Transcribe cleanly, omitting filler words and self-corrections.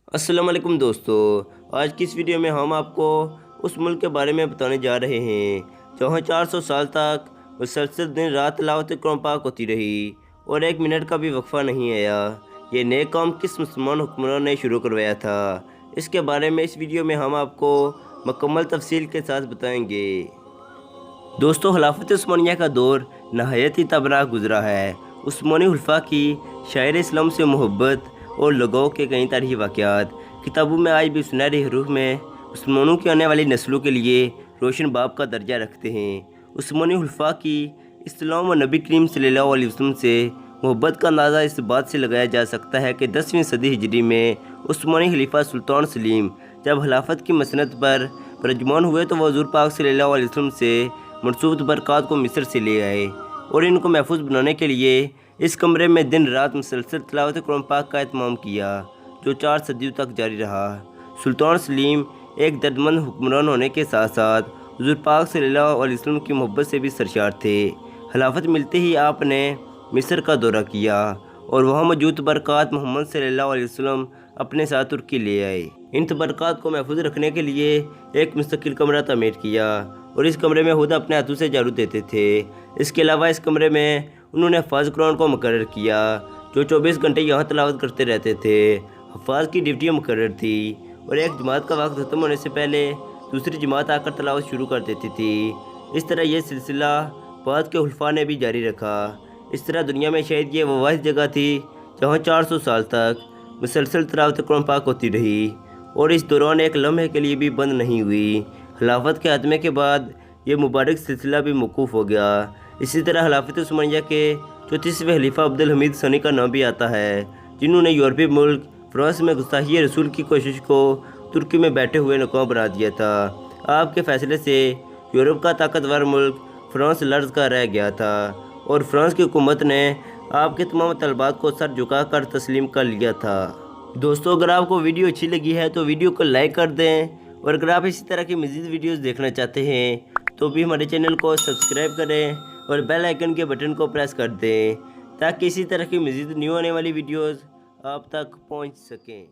अस्सलाम वालेकुम दोस्तों। आज की इस वीडियो में हम आपको उस मुल्क के बारे में बताने जा रहे हैं जहाँ 400 साल तक मुसलसल दिन रात तिलावत कुरान पाक होती रही और एक मिनट का भी वक्फा नहीं आया। ये नेक काम किस मुसलमान हुक्मरान ने शुरू करवाया था, इसके बारे में इस वीडियो में हम आपको मुकम्मल तफसील के साथ बताएंगे। दोस्तों, खिलाफत उस्मानिया का दौर नहायत ही तबनाक गुजरा है। उस्मानी खुलफा की शायर इस्लाम से मोहब्बत और लगाव के कई तारीखी वाक़यात किताबों में आज भी सुनहरे हरूफ में मुसलमानों की आने वाली नस्लों के लिए रोशन बाब का दर्जा रखते हैं। उस्मानी खुलफा की इस्लाम व नबी करीम सल्लल्लाहु अलैहि वसल्लम से मोहब्बत का अंदाज़ा इस बात से लगाया जा सकता है कि 10वीं सदी हिजरी में उस्मानी खलीफा सुल्तान सलीम जब खिलाफत की मसनत पर प्रजमान हुए तो वह हुज़ूर पाक सल्लल्लाहु अलैहि वसल्लम से मनसूब बरक़ात को मिस्र से ले आए और इनको महफूज बनाने के लिए इस कमरे में दिन रात मुसलसल तिलावत कुरान पाक का एहतमाम किया, जो 4 सदियों तक जारी रहा। सुल्तान सलीम एक दर्दमंद हुक्मरान होने के साथ साथ हुज़ूर पाक सल्लल्लाहु अलैहि वसल्लम की मोहब्बत से भी सरशार थे। खिलाफत मिलते ही आपने मिस्र का दौरा किया और वहाँ मौजूद बरक़ात मोहम्मद सल्लल्लाहु अलैहि वसल्लम अपने साथ तुर्की ले आए। इन बरक़ात को महफूज रखने के लिए एक मुस्तकिल कमरा तमीर किया और इस कमरे में खुद अपने हाथों से झाड़ू देते थे। इसके अलावा इस कमरे में उन्होंने हफ़ाज़ कुरान को मुकर्रर किया, जो 24 घंटे यहाँ तिलावत करते रहते थे। हफ़ाज़ की ड्यूटी मुकर्रर थी और एक जमात का वक्त ख़त्म होने से पहले दूसरी जमात आकर तिलावत शुरू कर देती थी। इस तरह यह सिलसिला बाद के खुलफा ने भी जारी रखा। इस तरह दुनिया में शायद ये वो वाहिद जगह थी जहाँ 400 साल तक मुसलसल तिलावत कुरान पाक होती रही और इस दौरान एक लम्हे के लिए भी बंद नहीं हुई। खिलाफत के खात्मे के बाद ये मुबारक सिलसिला भी मौकूफ़ हो गया। इसी तरह खिलाफत उस्मानिया के 34वें खलीफा अब्दुल हमीद सनी का नाम भी आता है, जिन्होंने यूरोपीय मुल्क फ्रांस में गुस्ताखी रसूल की कोशिश को तुर्की में बैठे हुए नाकाम बना दिया था। आपके फैसले से यूरोप का ताकतवर मुल्क फ्रांस लर्ज़ का रह गया था और फ्रांस की हुकूमत ने आपके तमाम तलबात को सर झुका कर तस्लीम कर लिया था। दोस्तों, अगर आपको वीडियो अच्छी लगी है तो वीडियो को लाइक कर दें और अगर आप इसी तरह की मज़ीद वीडियोस देखना चाहते हैं तो भी हमारे चैनल को सब्सक्राइब करें और बेल आइकन के बटन को प्रेस कर दें ताकि इसी तरह की मज़ीद न्यू आने वाली वीडियोस आप तक पहुंच सकें।